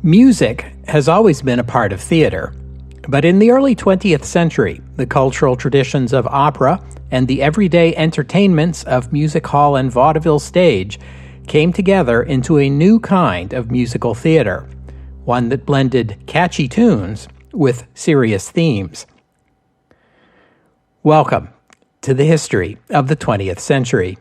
Music has always been a part of theater, but in the early 20th century, the cultural traditions of opera and the everyday entertainments of music hall and vaudeville stage came together into a new kind of musical theater, one that blended catchy tunes with serious themes. Welcome to the history of the 20th century.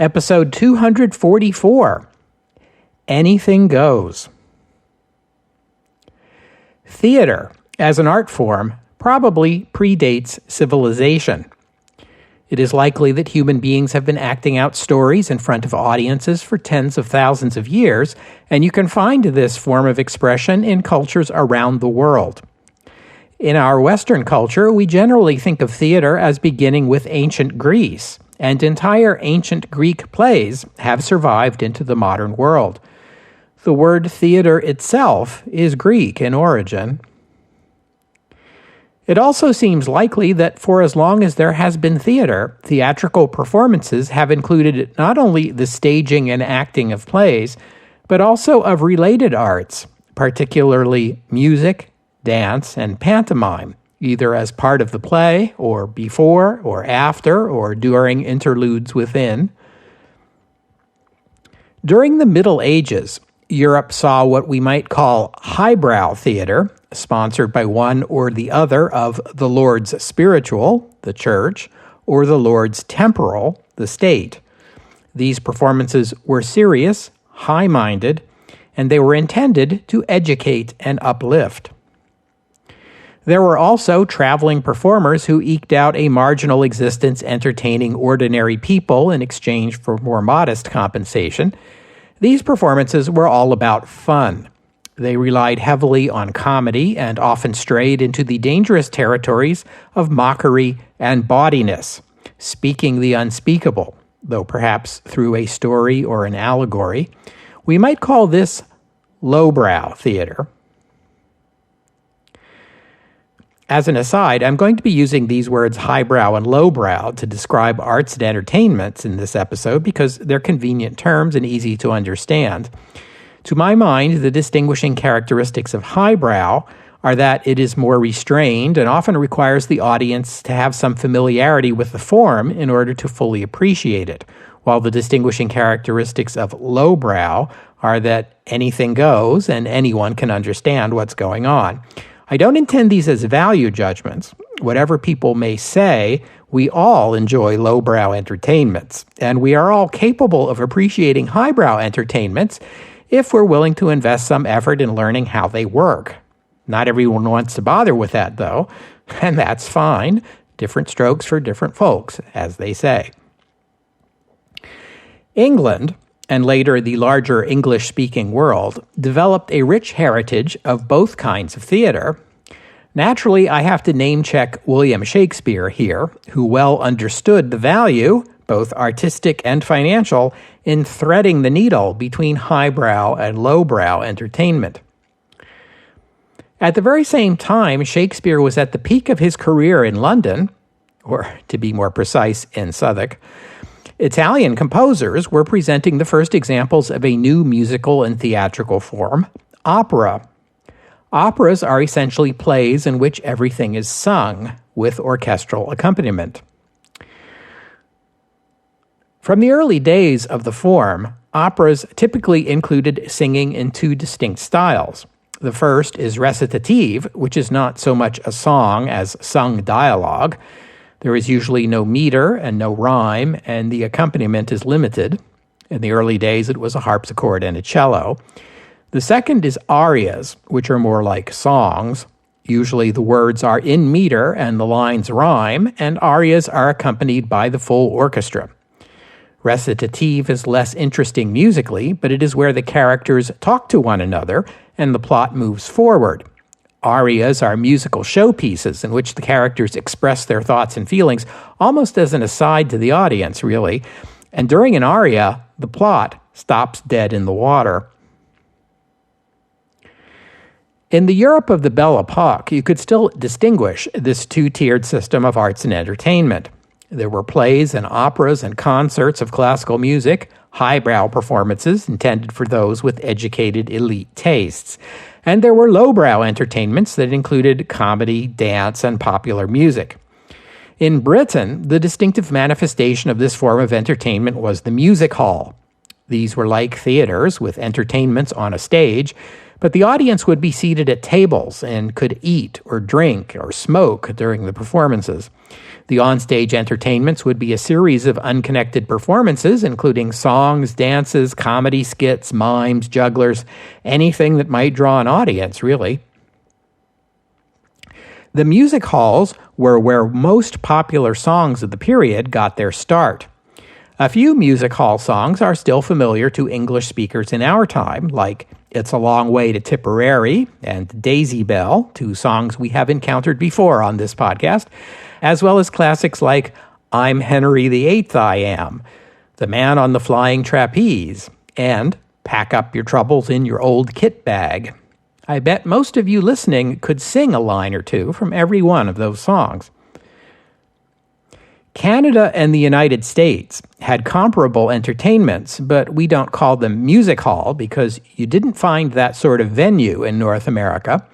Episode 244, Anything Goes. Theater, as an art form, probably predates civilization. It is likely that human beings have been acting out stories in front of audiences for tens of thousands of years, and you can find this form of expression in cultures around the world. In our Western culture, we generally think of theater as beginning with ancient Greece, and entire ancient Greek plays have survived into the modern world. The word theater itself is Greek in origin. It also seems likely that for as long as there has been theater, theatrical performances have included not only the staging and acting of plays, but also of related arts, particularly music, dance, and pantomime, either as part of the play, or before, or after, or during interludes within. During the Middle Ages, Europe saw what we might call highbrow theater, sponsored by one or the other of the Lord's spiritual, the church, or the Lord's temporal, the state. These performances were serious, high-minded, and they were intended to educate and uplift. There were also traveling performers who eked out a marginal existence entertaining ordinary people in exchange for more modest compensation. These performances were all about fun. They relied heavily on comedy and often strayed into the dangerous territories of mockery and bawdiness, speaking the unspeakable, though perhaps through a story or an allegory. We might call this lowbrow theater. As an aside, I'm going to be using these words highbrow and lowbrow to describe arts and entertainments in this episode because they're convenient terms and easy to understand. To my mind, the distinguishing characteristics of highbrow are that it is more restrained and often requires the audience to have some familiarity with the form in order to fully appreciate it, while the distinguishing characteristics of lowbrow are that anything goes and anyone can understand what's going on. I don't intend these as value judgments. Whatever people may say, we all enjoy lowbrow entertainments, and we are all capable of appreciating highbrow entertainments if we're willing to invest some effort in learning how they work. Not everyone wants to bother with that, though, and that's fine. Different strokes for different folks, as they say. England, and later the larger English-speaking world, developed a rich heritage of both kinds of theater. Naturally, I have to name-check William Shakespeare here, who well understood the value, both artistic and financial, in threading the needle between highbrow and lowbrow entertainment. At the very same time, Shakespeare was at the peak of his career in London, or to be more precise, in Southwark. Italian composers were presenting the first examples of a new musical and theatrical form, opera. Operas are essentially plays in which everything is sung, with orchestral accompaniment. From the early days of the form, operas typically included singing in two distinct styles. The first is recitative, which is not so much a song as sung dialogue. There is usually no meter and no rhyme, and the accompaniment is limited. In the early days, it was a harpsichord and a cello. The second is arias, which are more like songs. Usually the words are in meter and the lines rhyme, and arias are accompanied by the full orchestra. Recitative is less interesting musically, but it is where the characters talk to one another and the plot moves forward. Arias are musical showpieces in which the characters express their thoughts and feelings almost as an aside to the audience, really. And during an aria, the plot stops dead in the water. In the Europe of the Belle Epoque, you could still distinguish this two-tiered system of arts and entertainment. There were plays and operas and concerts of classical music, highbrow performances intended for those with educated elite tastes. And there were lowbrow entertainments that included comedy, dance, and popular music. In Britain, the distinctive manifestation of this form of entertainment was the music hall. These were like theaters with entertainments on a stage, but the audience would be seated at tables and could eat or drink or smoke during the performances. The onstage entertainments would be a series of unconnected performances, including songs, dances, comedy skits, mimes, jugglers, anything that might draw an audience, really. The music halls were where most popular songs of the period got their start. A few music hall songs are still familiar to English speakers in our time, like It's a Long Way to Tipperary and Daisy Bell, two songs we have encountered before on this podcast, as well as classics like I'm Henry VIII I Am, The Man on the Flying Trapeze, and Pack Up Your Troubles in Your Old Kit Bag. I bet most of you listening could sing a line or two from every one of those songs. Canada and the United States had comparable entertainments, but we don't call them music hall because you didn't find that sort of venue in North America.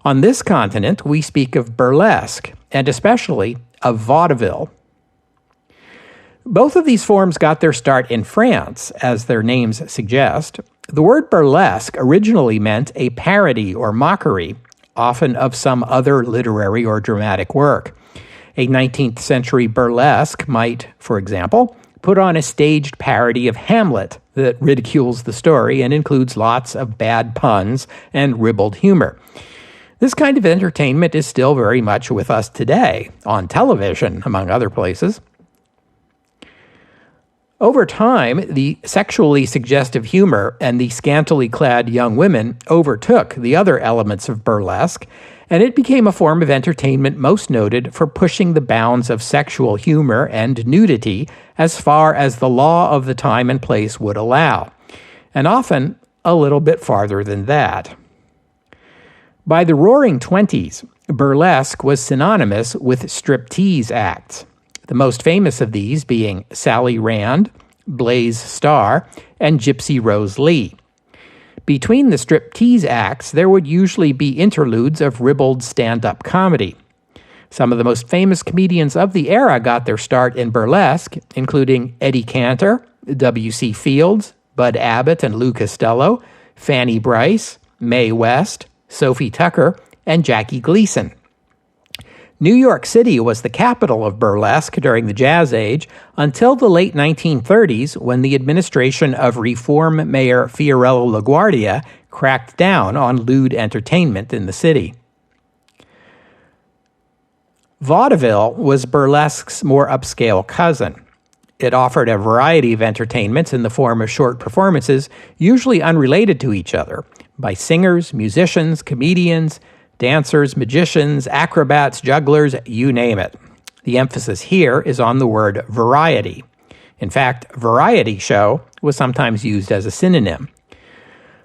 On this continent, we speak of burlesque, and especially of vaudeville. Both of these forms got their start in France, as their names suggest. The word burlesque originally meant a parody or mockery, often of some other literary or dramatic work. A 19th century burlesque might, for example, put on a staged parody of Hamlet that ridicules the story and includes lots of bad puns and ribald humor. This kind of entertainment is still very much with us today, on television, among other places. Over time, the sexually suggestive humor and the scantily clad young women overtook the other elements of burlesque, and it became a form of entertainment most noted for pushing the bounds of sexual humor and nudity as far as the law of the time and place would allow, and often a little bit farther than that. By the Roaring Twenties, burlesque was synonymous with striptease acts, the most famous of these being Sally Rand, Blaze Starr, and Gypsy Rose Lee. Between the striptease acts, there would usually be interludes of ribald stand-up comedy. Some of the most famous comedians of the era got their start in burlesque, including Eddie Cantor, W.C. Fields, Bud Abbott and Lou Costello, Fanny Brice, Mae West, Sophie Tucker, and Jackie Gleason. New York City was the capital of burlesque during the Jazz Age until the late 1930s, when the administration of Reform Mayor Fiorello LaGuardia cracked down on lewd entertainment in the city. Vaudeville was burlesque's more upscale cousin. It offered a variety of entertainments in the form of short performances, usually unrelated to each other, by singers, musicians, comedians, dancers, magicians, acrobats, jugglers, you name it. The emphasis here is on the word variety. In fact, variety show was sometimes used as a synonym.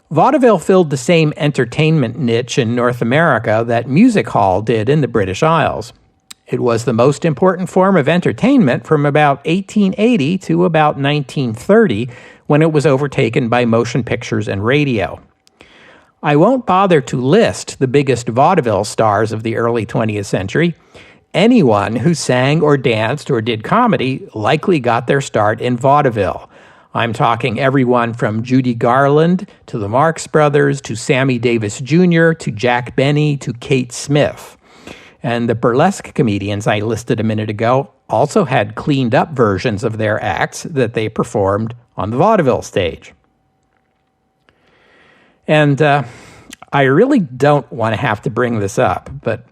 Vaudeville filled the same entertainment niche in North America that music hall did in the British Isles. It was the most important form of entertainment from about 1880 to about 1930, when it was overtaken by motion pictures and radio. I won't bother to list the biggest vaudeville stars of the early 20th century. Anyone who sang or danced or did comedy likely got their start in vaudeville. I'm talking everyone from Judy Garland to the Marx Brothers to Sammy Davis Jr. to Jack Benny to Kate Smith. And the burlesque comedians I listed a minute ago also had cleaned up versions of their acts that they performed on the vaudeville stage. And I really don't want to have to bring this up, but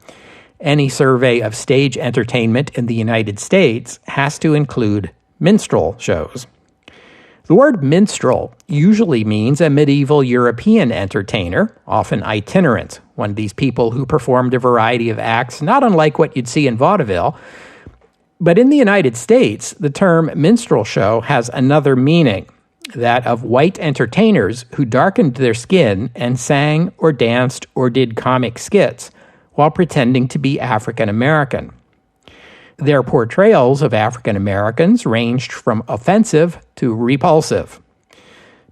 any survey of stage entertainment in the United States has to include minstrel shows. The word minstrel usually means a medieval European entertainer, often itinerant, one of these people who performed a variety of acts not unlike what you'd see in vaudeville. But in the United States, the term minstrel show has another meaning, that of white entertainers who darkened their skin and sang or danced or did comic skits while pretending to be African American. Their portrayals of African Americans ranged from offensive to repulsive.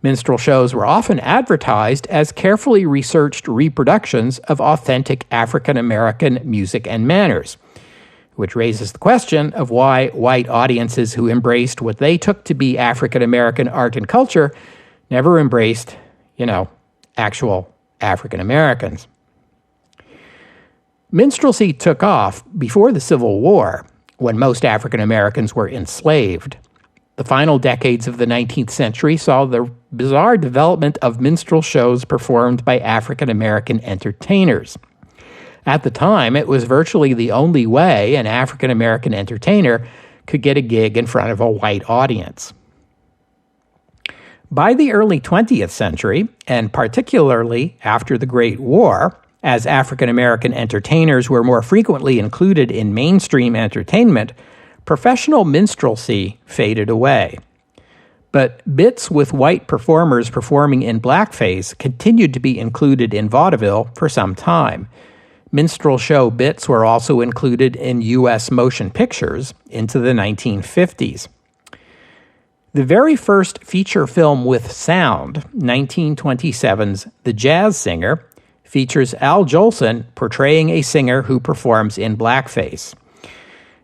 Minstrel shows were often advertised as carefully researched reproductions of authentic African American music and manners, which raises the question of why white audiences who embraced what they took to be African American art and culture never embraced, actual African Americans. Minstrelsy took off before the Civil War, when most African Americans were enslaved. The final decades of the 19th century saw the bizarre development of minstrel shows performed by African American entertainers. At the time, it was virtually the only way an African American entertainer could get a gig in front of a white audience. By the early 20th century, and particularly after the Great War, as African American entertainers were more frequently included in mainstream entertainment, professional minstrelsy faded away. But bits with white performers performing in blackface continued to be included in vaudeville for some time. Minstrel show bits were also included in U.S. motion pictures into the 1950s. The very first feature film with sound, 1927's The Jazz Singer, features Al Jolson portraying a singer who performs in blackface.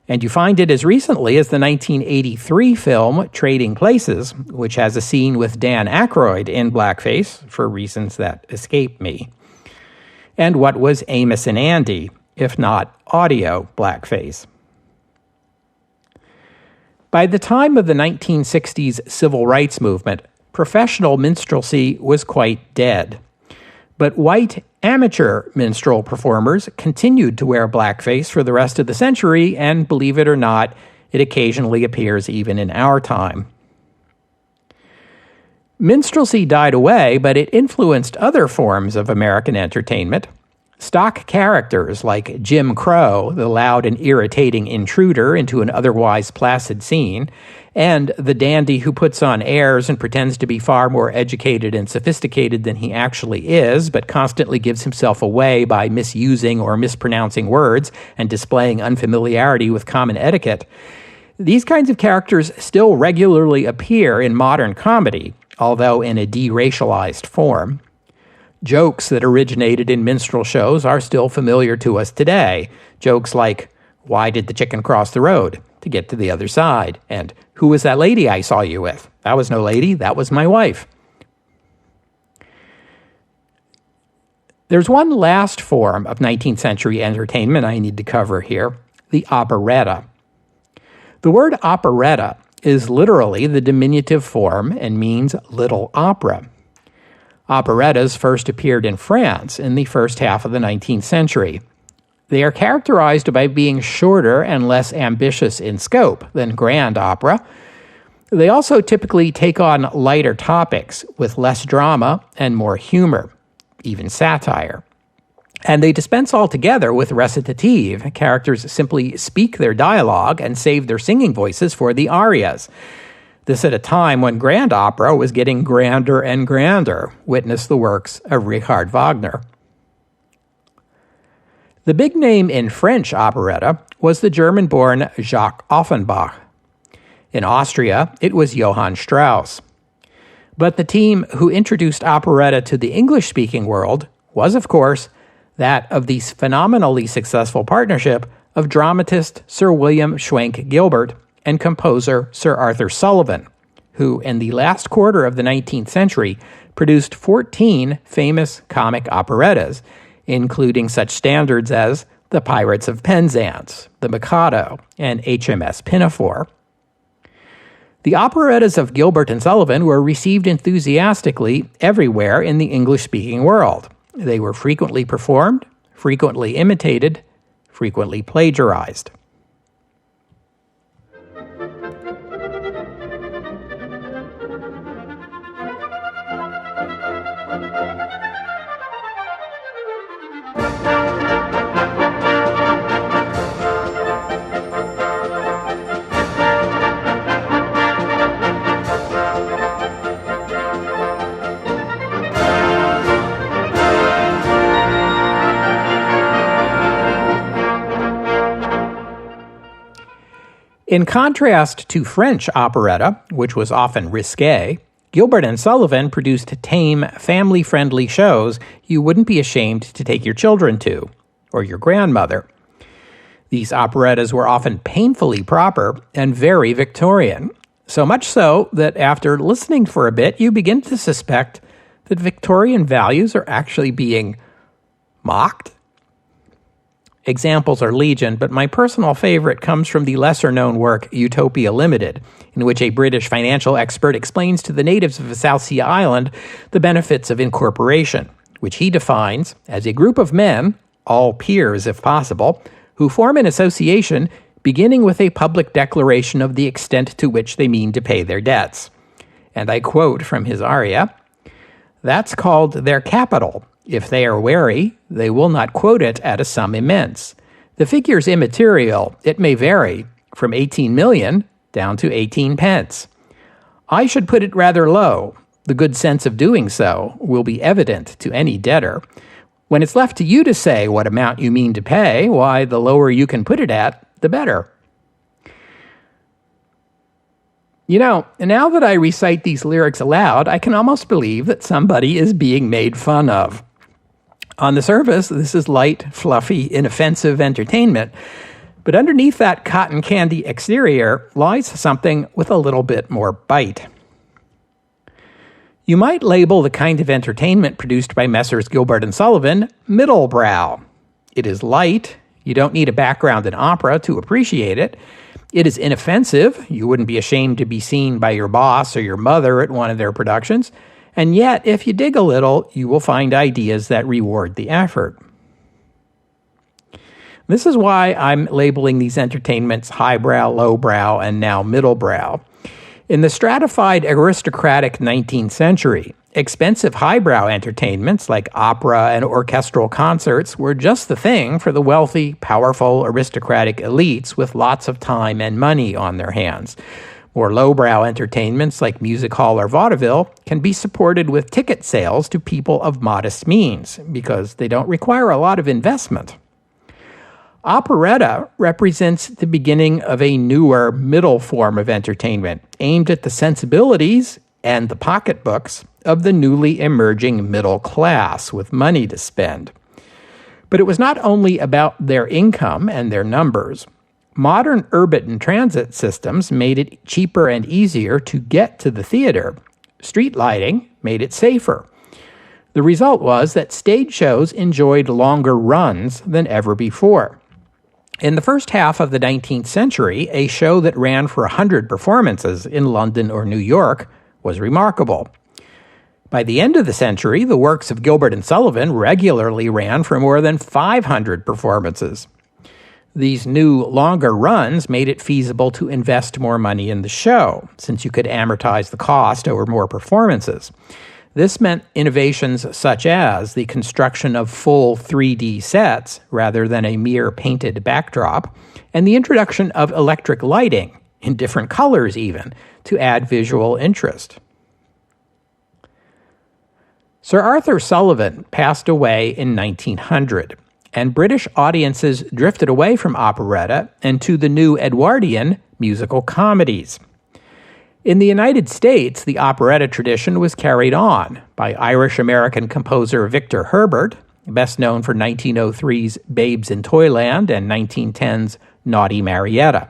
And you find it as recently as the 1983 film Trading Places, which has a scene with Dan Aykroyd in blackface, for reasons that escape me. And what was Amos and Andy, if not audio blackface? By the time of the 1960s civil rights movement, professional minstrelsy was quite dead. But white amateur minstrel performers continued to wear blackface for the rest of the century, and believe it or not, it occasionally appears even in our time. Minstrelsy died away, but it influenced other forms of American entertainment. Stock characters like Jim Crow, the loud and irritating intruder into an otherwise placid scene, and the dandy who puts on airs and pretends to be far more educated and sophisticated than he actually is, but constantly gives himself away by misusing or mispronouncing words and displaying unfamiliarity with common etiquette. These kinds of characters still regularly appear in modern comedy, although in a deracialized form. Jokes that originated in minstrel shows are still familiar to us today. Jokes like, "Why did the chicken cross the road?" to get to the other side, and "Who was that lady I saw you with?" "That was no lady, that was my wife." There's one last form of 19th century entertainment I need to cover here, the operetta. The word operetta is literally the diminutive form and means little opera. Operettas first appeared in France in the first half of the 19th century. They are characterized by being shorter and less ambitious in scope than grand opera. They also typically take on lighter topics with less drama and more humor, even satire. And they dispense altogether with recitative. Characters simply speak their dialogue and save their singing voices for the arias. This at a time when grand opera was getting grander and grander. Witness the works of Richard Wagner. The big name in French operetta was the German-born Jacques Offenbach. In Austria, it was Johann Strauss. But the team who introduced operetta to the English-speaking world was, of course, that of the phenomenally successful partnership of dramatist Sir William Schwenk Gilbert and composer Sir Arthur Sullivan, who in the last quarter of the 19th century produced 14 famous comic operettas, including such standards as The Pirates of Penzance, The Mikado, and HMS Pinafore. The operettas of Gilbert and Sullivan were received enthusiastically everywhere in the English-speaking world. They were frequently performed, frequently imitated, frequently plagiarized. In contrast to French operetta, which was often risque, Gilbert and Sullivan produced tame, family-friendly shows you wouldn't be ashamed to take your children to, or your grandmother. These operettas were often painfully proper and very Victorian, so much so that after listening for a bit, you begin to suspect that Victorian values are actually being mocked. Examples are legion, but my personal favorite comes from the lesser-known work Utopia Limited, in which a British financial expert explains to the natives of a South Sea island the benefits of incorporation, which he defines as a group of men, all peers if possible, who form an association beginning with a public declaration of the extent to which they mean to pay their debts. And I quote from his aria, "That's called their capital. If they are wary, they will not quote it at a sum immense. The figure's immaterial. It may vary from 18 million down to 18 pence. I should put it rather low. The good sense of doing so will be evident to any debtor. When it's left to you to say what amount you mean to pay, why, the lower you can put it at, the better." You know, now that I recite these lyrics aloud, I can almost believe that somebody is being made fun of. On the surface, this is light, fluffy, inoffensive entertainment, but underneath that cotton candy exterior lies something with a little bit more bite. You might label the kind of entertainment produced by Messrs. Gilbert and Sullivan middlebrow. It is light. You don't need a background in opera to appreciate it. It is inoffensive. You wouldn't be ashamed to be seen by your boss or your mother at one of their productions. And yet, if you dig a little, you will find ideas that reward the effort. This is why I'm labeling these entertainments highbrow, lowbrow, and now middlebrow. In the stratified aristocratic 19th century, expensive highbrow entertainments like opera and orchestral concerts were just the thing for the wealthy, powerful, aristocratic elites with lots of time and money on their hands. More lowbrow entertainments like music hall or vaudeville can be supported with ticket sales to people of modest means because they don't require a lot of investment. Operetta represents the beginning of a newer middle form of entertainment aimed at the sensibilities and the pocketbooks of the newly emerging middle class with money to spend. But it was not only about their income and their numbers. Modern urban transit systems made it cheaper and easier to get to the theater. Street lighting made it safer. The result was that stage shows enjoyed longer runs than ever before. In the first half of the 19th century, a show that ran for 100 performances in London or New York was remarkable. By the end of the century, the works of Gilbert and Sullivan regularly ran for more than 500 performances. These new, longer runs made it feasible to invest more money in the show, since you could amortize the cost over more performances. This meant innovations such as the construction of full 3D sets rather than a mere painted backdrop, and the introduction of electric lighting, in different colors even, to add visual interest. Sir Arthur Sullivan passed away in 1900, and British audiences drifted away from operetta and to the new Edwardian musical comedies. In the United States, the operetta tradition was carried on by Irish-American composer Victor Herbert, best known for 1903's Babes in Toyland and 1910's Naughty Marietta.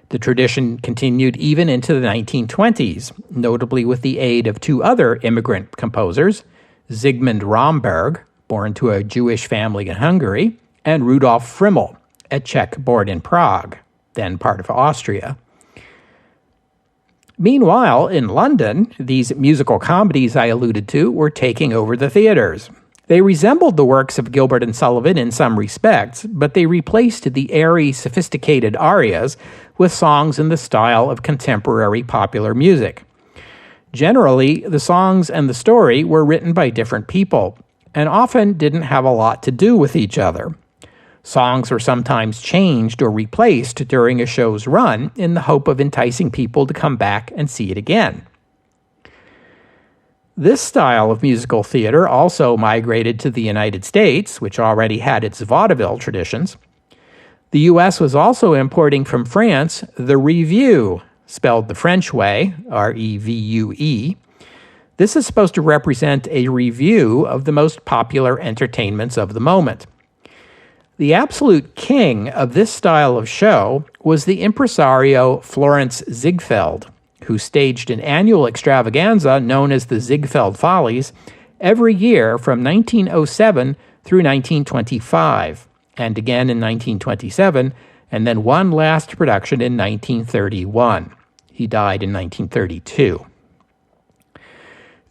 The tradition continued even into the 1920s, notably with the aid of two other immigrant composers, Zygmunt Romberg, born to a Jewish family in Hungary, and Rudolf Frimmel, a Czech born in Prague, then part of Austria. Meanwhile, in London, these musical comedies I alluded to were taking over the theaters. They resembled the works of Gilbert and Sullivan in some respects, but they replaced the airy, sophisticated arias with songs in the style of contemporary popular music. Generally, the songs and the story were written by different people, and often didn't have a lot to do with each other. Songs were sometimes changed or replaced during a show's run in the hope of enticing people to come back and see it again. This style of musical theater also migrated to the United States, which already had its vaudeville traditions. The U.S. was also importing from France the revue, spelled the French way, R-E-V-U-E. This is supposed to represent a review of the most popular entertainments of the moment. The absolute king of this style of show was the impresario Florence Ziegfeld, who staged an annual extravaganza known as the Ziegfeld Follies every year from 1907 through 1925, and again in 1927, and then one last production in 1931. He died in 1932.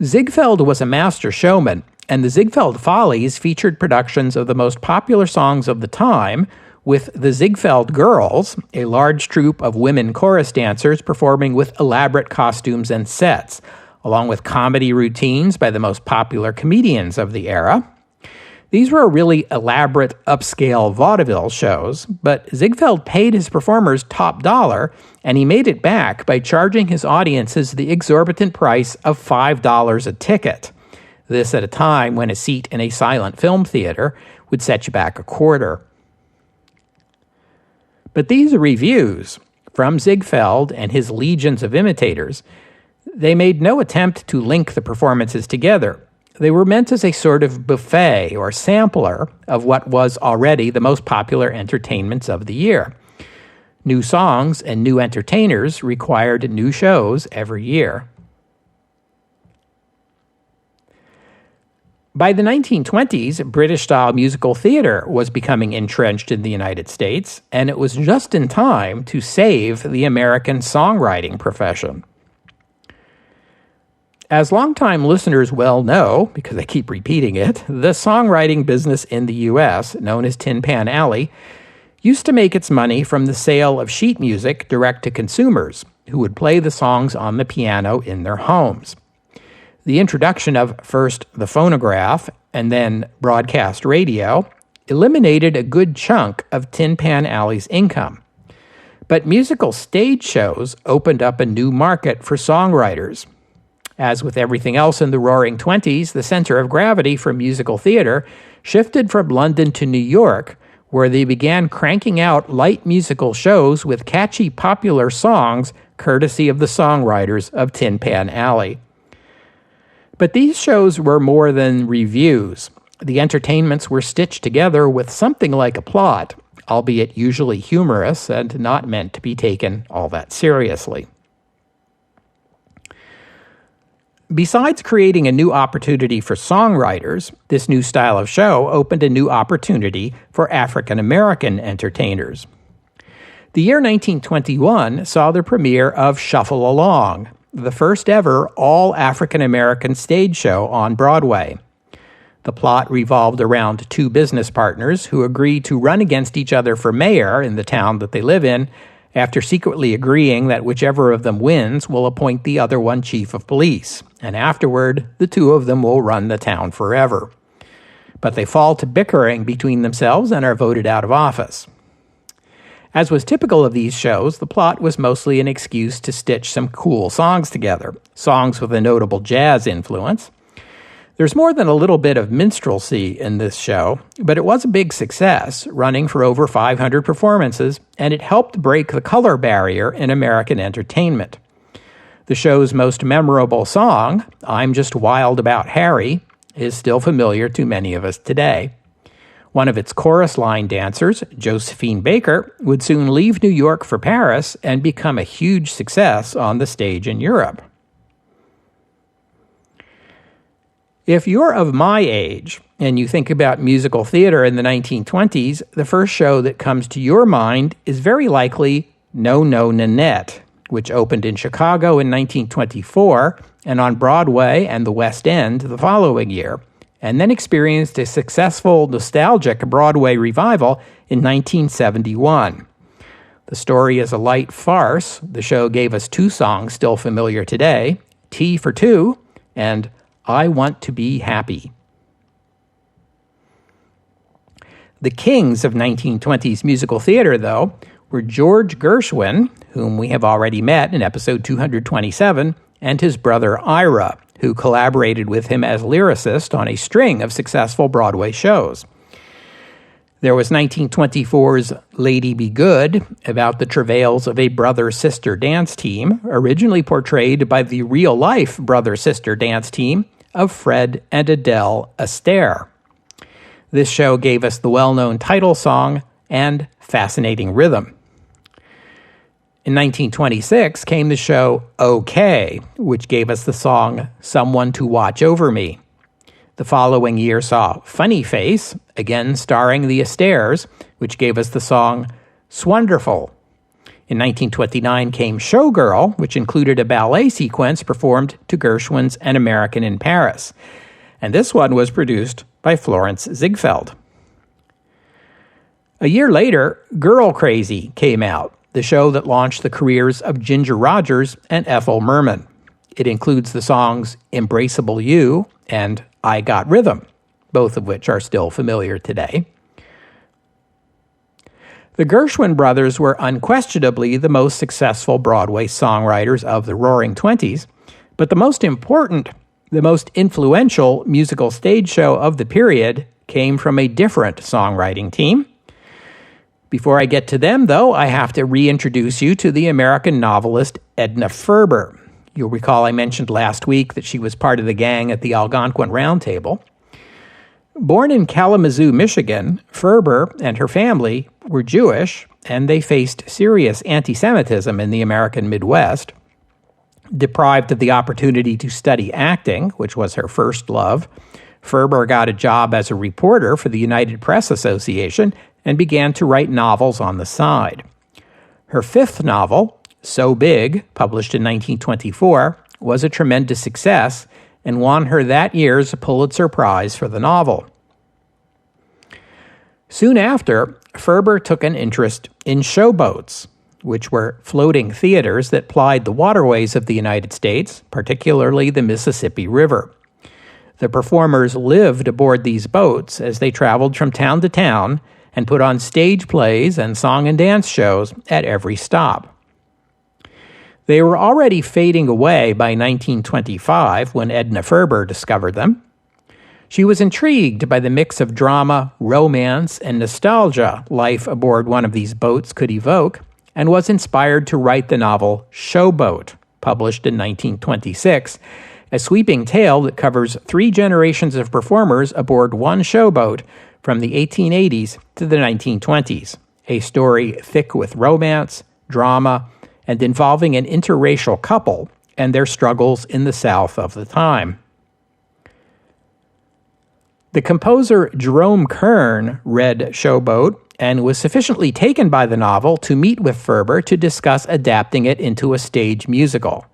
Ziegfeld was a master showman, and the Ziegfeld Follies featured productions of the most popular songs of the time, with the Ziegfeld Girls, a large troupe of women chorus dancers performing with elaborate costumes and sets, along with comedy routines by the most popular comedians of the era. These were really elaborate, upscale vaudeville shows, but Ziegfeld paid his performers top dollar, and he made it back by charging his audiences the exorbitant price of $5 a ticket. This at a time when a seat in a silent film theater would set you back a quarter. But these reviews, from Ziegfeld and his legions of imitators, they made no attempt to link the performances together. They were meant as a sort of buffet or sampler of what was already the most popular entertainments of the year. New songs and new entertainers required new shows every year. By the 1920s, British-style musical theater was becoming entrenched in the United States, and it was just in time to save the American songwriting profession. As longtime listeners well know, because I keep repeating it, the songwriting business in the U.S., known as Tin Pan Alley, used to make its money from the sale of sheet music direct to consumers, who would play the songs on the piano in their homes. The introduction of first the phonograph and then broadcast radio eliminated a good chunk of Tin Pan Alley's income. But musical stage shows opened up a new market for songwriters. As with everything else in the Roaring Twenties, the center of gravity for musical theater shifted from London to New York, where they began cranking out light musical shows with catchy popular songs courtesy of the songwriters of Tin Pan Alley. But these shows were more than reviews. The entertainments were stitched together with something like a plot, albeit usually humorous and not meant to be taken all that seriously. Besides creating a new opportunity for songwriters, this new style of show opened a new opportunity for African American entertainers. The year 1921 saw the premiere of Shuffle Along, the first ever all African American stage show on Broadway. The plot revolved around two business partners who agreed to run against each other for mayor in the town that they live in, after secretly agreeing that whichever of them wins will appoint the other one chief of police, and afterward, the two of them will run the town forever. But they fall to bickering between themselves and are voted out of office. As was typical of these shows, the plot was mostly an excuse to stitch some cool songs together, songs with a notable jazz influence. There's more than a little bit of minstrelsy in this show, but it was a big success, running for over 500 performances, and it helped break the color barrier in American entertainment. The show's most memorable song, I'm Just Wild About Harry, is still familiar to many of us today. One of its chorus line dancers, Josephine Baker, would soon leave New York for Paris and become a huge success on the stage in Europe. If you're of my age and you think about musical theater in the 1920s, the first show that comes to your mind is very likely No No Nanette, which opened in Chicago in 1924 and on Broadway and the West End the following year, and then experienced a successful, nostalgic Broadway revival in 1971. The story is a light farce. The show gave us two songs still familiar today, Tea for Two and I Want to Be Happy. The kings of 1920s musical theater, though, were George Gershwin, whom we have already met in episode 227, and his brother Ira, who collaborated with him as lyricist on a string of successful Broadway shows. There was 1924's Lady Be Good, about the travails of a brother-sister dance team, originally portrayed by the real-life brother-sister dance team of Fred and Adele Astaire. This show gave us the well-known title song and fascinating rhythm. In 1926 came the show OK, which gave us the song Someone to Watch Over Me. The following year saw Funny Face, again starring the Astaires, which gave us the song Swonderful. In 1929 came Showgirl, which included a ballet sequence performed to Gershwin's An American in Paris. And this one was produced by Florence Ziegfeld. A year later, Girl Crazy came out, the show that launched the careers of Ginger Rogers and Ethel Merman. It includes the songs Embraceable You and I Got Rhythm, both of which are still familiar today. The Gershwin brothers were unquestionably the most successful Broadway songwriters of the Roaring Twenties, but the most important, the most influential musical stage show of the period came from a different songwriting team. Before I get to them, though, I have to reintroduce you to the American novelist Edna Ferber. You'll recall I mentioned last week that she was part of the gang at the Algonquin Round Table. Born in Kalamazoo, Michigan, Ferber and her family were Jewish, and they faced serious anti-Semitism in the American Midwest. Deprived of the opportunity to study acting, which was her first love, Ferber got a job as a reporter for the United Press Association and began to write novels on the side. Her fifth novel, So Big, published in 1924, was a tremendous success and won her that year's Pulitzer Prize for the novel. Soon after, Ferber took an interest in showboats, which were floating theaters that plied the waterways of the United States, particularly the Mississippi River. The performers lived aboard these boats as they traveled from town to town and put on stage plays and song and dance shows at every stop. They were already fading away by 1925 when Edna Ferber discovered them. She was intrigued by the mix of drama, romance, and nostalgia life aboard one of these boats could evoke, and was inspired to write the novel Showboat, published in 1926, a sweeping tale that covers 3 generations of performers aboard one showboat from the 1880s to the 1920s, a story thick with romance, drama, and involving an interracial couple and their struggles in the South of the time. The composer Jerome Kern read Showboat and was sufficiently taken by the novel to meet with Ferber to discuss adapting it into a stage musical.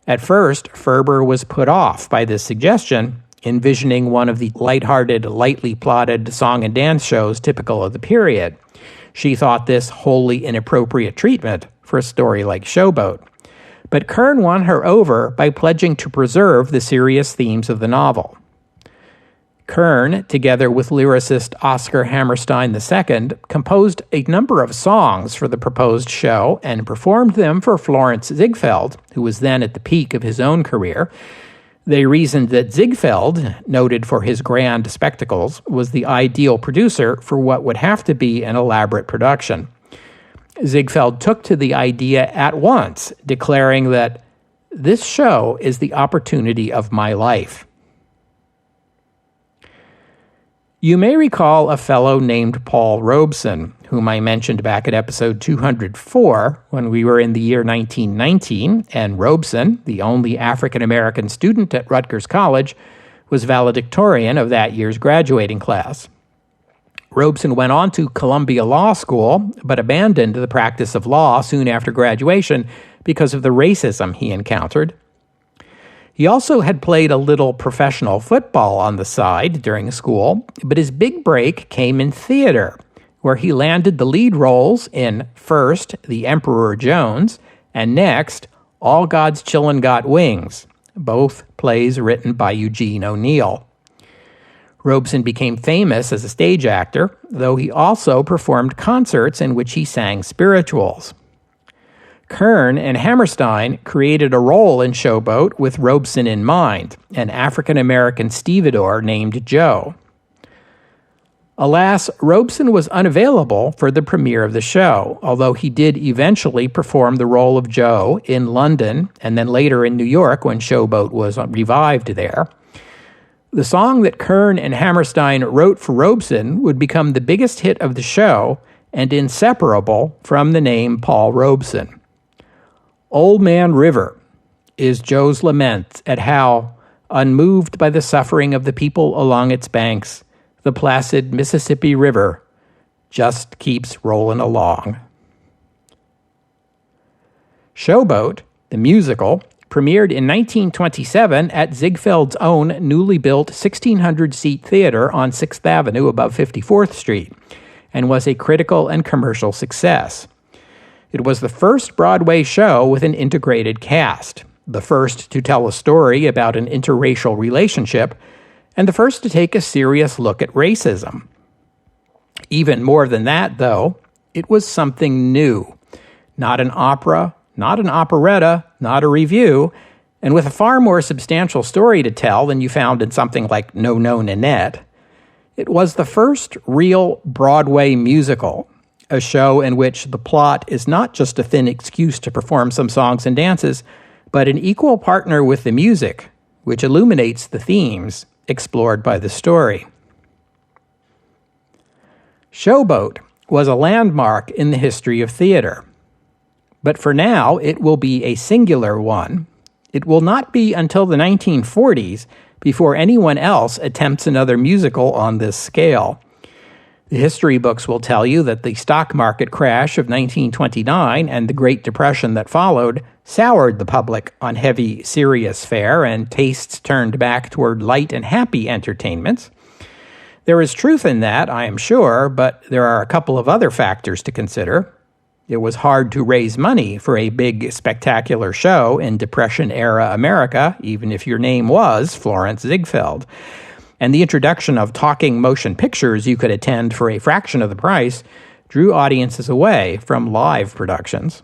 At first, Ferber was put off by this suggestion, envisioning one of the lighthearted, lightly plotted song and dance shows typical of the period. She thought this wholly inappropriate treatment for a story like Showboat. But Kern won her over by pledging to preserve the serious themes of the novel. Kern, together with lyricist Oscar Hammerstein II, composed a number of songs for the proposed show and performed them for Florence Ziegfeld, who was then at the peak of his own career. They reasoned that Ziegfeld, noted for his grand spectacles, was the ideal producer for what would have to be an elaborate production. Ziegfeld took to the idea at once, declaring that this show is the opportunity of my life. You may recall a fellow named Paul Robeson, whom I mentioned back at episode 204 when we were in the year 1919, and Robeson, the only African-American student at Rutgers College, was valedictorian of that year's graduating class. Robeson went on to Columbia Law School, but abandoned the practice of law soon after graduation because of the racism he encountered. He also had played a little professional football on the side during school, but his big break came in theater, where he landed the lead roles in first, The Emperor Jones, and next, All God's Chillun' Got Wings, both plays written by Eugene O'Neill. Robeson became famous as a stage actor, though he also performed concerts in which he sang spirituals. Kern and Hammerstein created a role in Showboat with Robeson in mind, an African-American stevedore named Joe. Alas, Robeson was unavailable for the premiere of the show, although he did eventually perform the role of Joe in London and then later in New York when Showboat was revived there. The song that Kern and Hammerstein wrote for Robeson would become the biggest hit of the show and inseparable from the name Paul Robeson. Old Man River is Joe's lament at how, unmoved by the suffering of the people along its banks, the placid Mississippi River just keeps rolling along. Showboat, the musical, premiered in 1927 at Ziegfeld's own newly built 1,600-seat theater on 6th Avenue above 54th Street, and was a critical and commercial success. It was the first Broadway show with an integrated cast, the first to tell a story about an interracial relationship, and the first to take a serious look at racism. Even more than that, though, it was something new. Not an opera, not an operetta, not a revue, and with a far more substantial story to tell than you found in something like No, No, Nanette. It was the first real Broadway musical, a show in which the plot is not just a thin excuse to perform some songs and dances, but an equal partner with the music, which illuminates the themes explored by the story. Showboat was a landmark in the history of theater. But for now, it will be a singular one. It will not be until the 1940s before anyone else attempts another musical on this scale. The history books will tell you that the stock market crash of 1929 and the Great Depression that followed soured the public on heavy, serious fare, and tastes turned back toward light and happy entertainments. There is truth in that, I am sure, but there are a couple of other factors to consider. It was hard to raise money for a big, spectacular show in Depression-era America, even if your name was Florence Ziegfeld. And the introduction of talking motion pictures you could attend for a fraction of the price drew audiences away from live productions.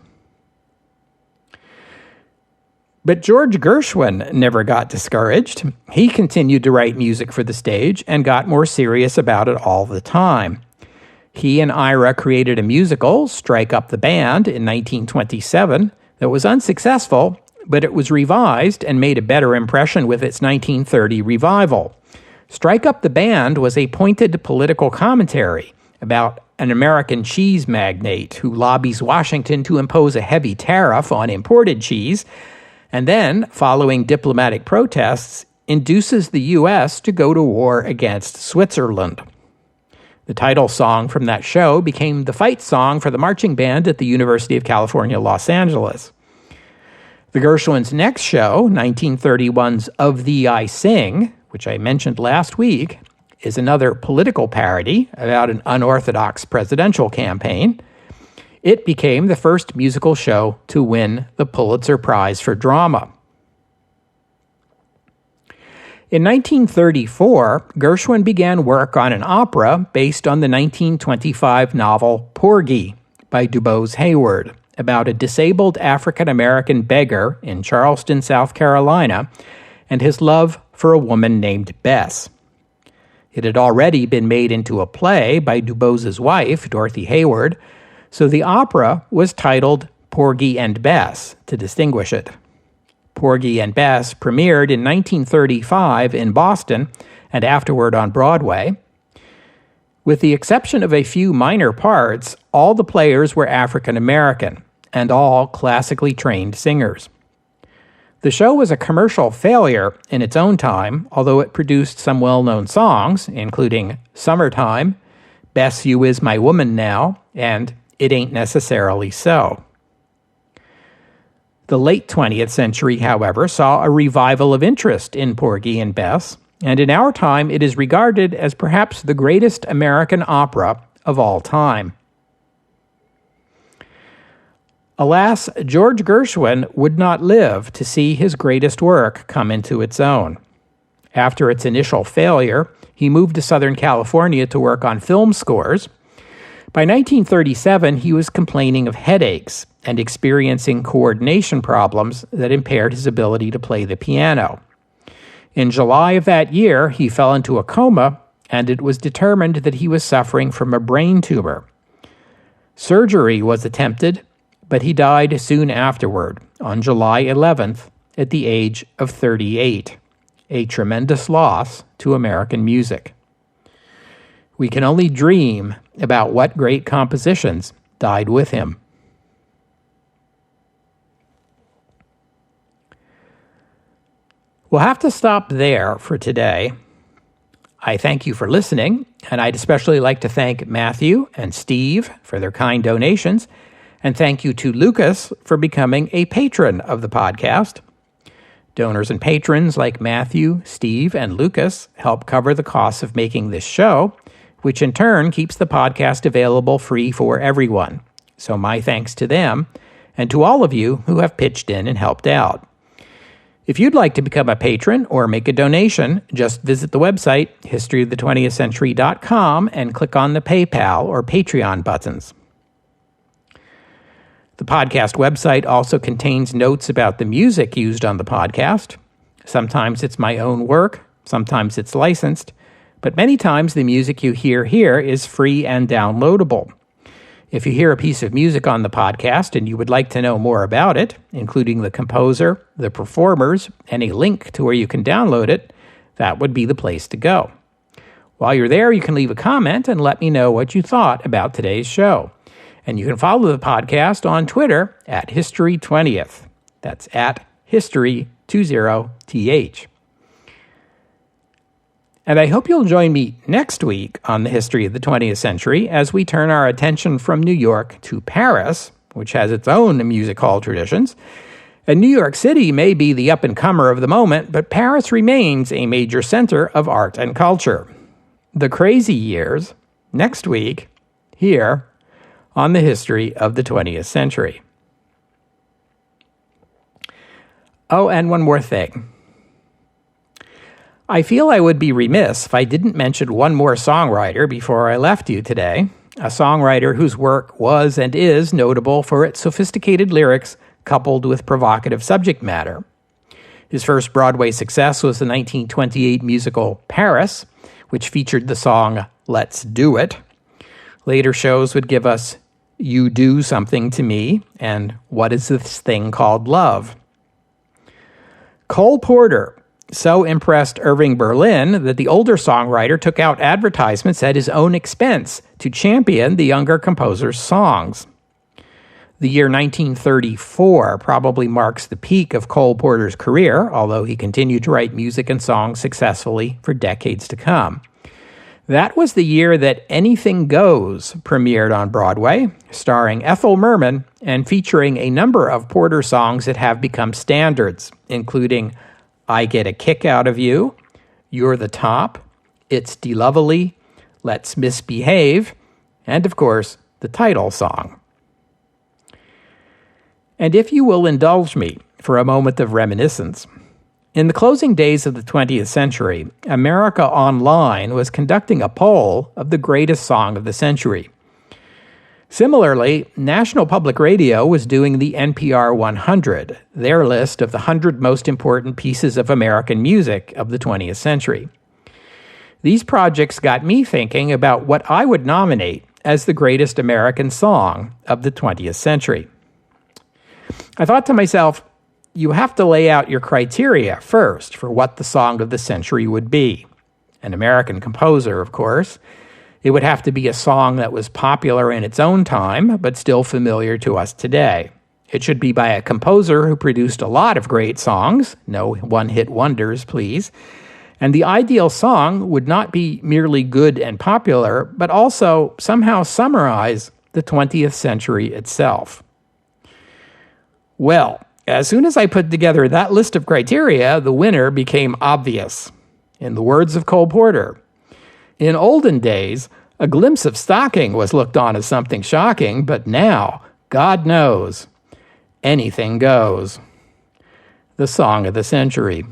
But George Gershwin never got discouraged. He continued to write music for the stage and got more serious about it all the time. He and Ira created a musical, Strike Up the Band, in 1927 that was unsuccessful, but it was revised and made a better impression with its 1930 revival. Strike Up the Band was a pointed political commentary about an American cheese magnate who lobbies Washington to impose a heavy tariff on imported cheese, and then, following diplomatic protests, induces the U.S. to go to war against Switzerland. The title song from that show became the fight song for the marching band at the University of California, Los Angeles. The Gershwins' next show, 1931's Of Thee I Sing, which I mentioned last week, is another political parody about an unorthodox presidential campaign. It became the first musical show to win the Pulitzer Prize for Drama. In 1934, Gershwin began work on an opera based on the 1925 novel Porgy by DuBose Hayward, about a disabled African-American beggar in Charleston, South Carolina, and his love for a woman named Bess. It had already been made into a play by DuBose's wife, Dorothy Hayward, so the opera was titled Porgy and Bess to distinguish it. Porgy and Bess premiered in 1935 in Boston and afterward on Broadway. With the exception of a few minor parts, all the players were African American and all classically trained singers. The show was a commercial failure in its own time, although it produced some well-known songs, including Summertime, Bess You Is My Woman Now, and It Ain't Necessarily So. The late 20th century, however, saw a revival of interest in Porgy and Bess, and in our time it is regarded as perhaps the greatest American opera of all time. Alas, George Gershwin would not live to see his greatest work come into its own. After its initial failure, he moved to Southern California to work on film scores. By 1937, he was complaining of headaches and experiencing coordination problems that impaired his ability to play the piano. In July of that year, he fell into a coma and it was determined that he was suffering from a brain tumor. Surgery was attempted, but he died soon afterward, on July 11th, at the age of 38, a tremendous loss to American music. We can only dream about what great compositions died with him. We'll have to stop there for today. I thank you for listening, and I'd especially like to thank Matthew and Steve for their kind donations, and thank you to Lucas for becoming a patron of the podcast. Donors and patrons like Matthew, Steve, and Lucas help cover the costs of making this show, which in turn keeps the podcast available free for everyone. So my thanks to them, and to all of you who have pitched in and helped out. If you'd like to become a patron or make a donation, just visit the website, historyofthe20thcentury.com, and click on the PayPal or Patreon buttons. The podcast website also contains notes about the music used on the podcast. Sometimes it's my own work, sometimes it's licensed, but many times the music you hear here is free and downloadable. If you hear a piece of music on the podcast and you would like to know more about it, including the composer, the performers, and a link to where you can download it, that would be the place to go. While you're there, you can leave a comment and let me know what you thought about today's show. And you can follow the podcast on Twitter at History20th. That's at History20th. And I hope you'll join me next week on the history of the 20th century as we turn our attention from New York to Paris, which has its own music hall traditions. And New York City may be the up-and-comer of the moment, but Paris remains a major center of art and culture. The crazy years, next week, here on the history of the 20th century. Oh, and one more thing. I feel I would be remiss if I didn't mention one more songwriter before I left you today, a songwriter whose work was and is notable for its sophisticated lyrics coupled with provocative subject matter. His first Broadway success was the 1928 musical Paris, which featured the song Let's Do It. Later shows would give us You Do Something to Me and What Is This Thing Called Love? Cole Porter so impressed Irving Berlin that the older songwriter took out advertisements at his own expense to champion the younger composer's songs. The year 1934 probably marks the peak of Cole Porter's career, although he continued to write music and songs successfully for decades to come. That was the year that Anything Goes premiered on Broadway, starring Ethel Merman and featuring a number of Porter songs that have become standards, including I Get a Kick Out of You, You're the Top, It's De-Lovely, Let's Misbehave, and of course, the title song. And if you will indulge me for a moment of reminiscence, in the closing days of the 20th century, America Online was conducting a poll of the greatest song of the century. Similarly, National Public Radio was doing the NPR 100, their list of the 100 most important pieces of American music of the 20th century. These projects got me thinking about what I would nominate as the greatest American song of the 20th century. I thought to myself, you have to lay out your criteria first for what the song of the century would be. An American composer, of course. It would have to be a song that was popular in its own time, but still familiar to us today. It should be by a composer who produced a lot of great songs, no one-hit wonders, please. And the ideal song would not be merely good and popular, but also somehow summarize the 20th century itself. Well, as soon as I put together that list of criteria, the winner became obvious. In the words of Cole Porter, in olden days, a glimpse of stocking was looked on as something shocking, but now, God knows, anything goes. The song of the century.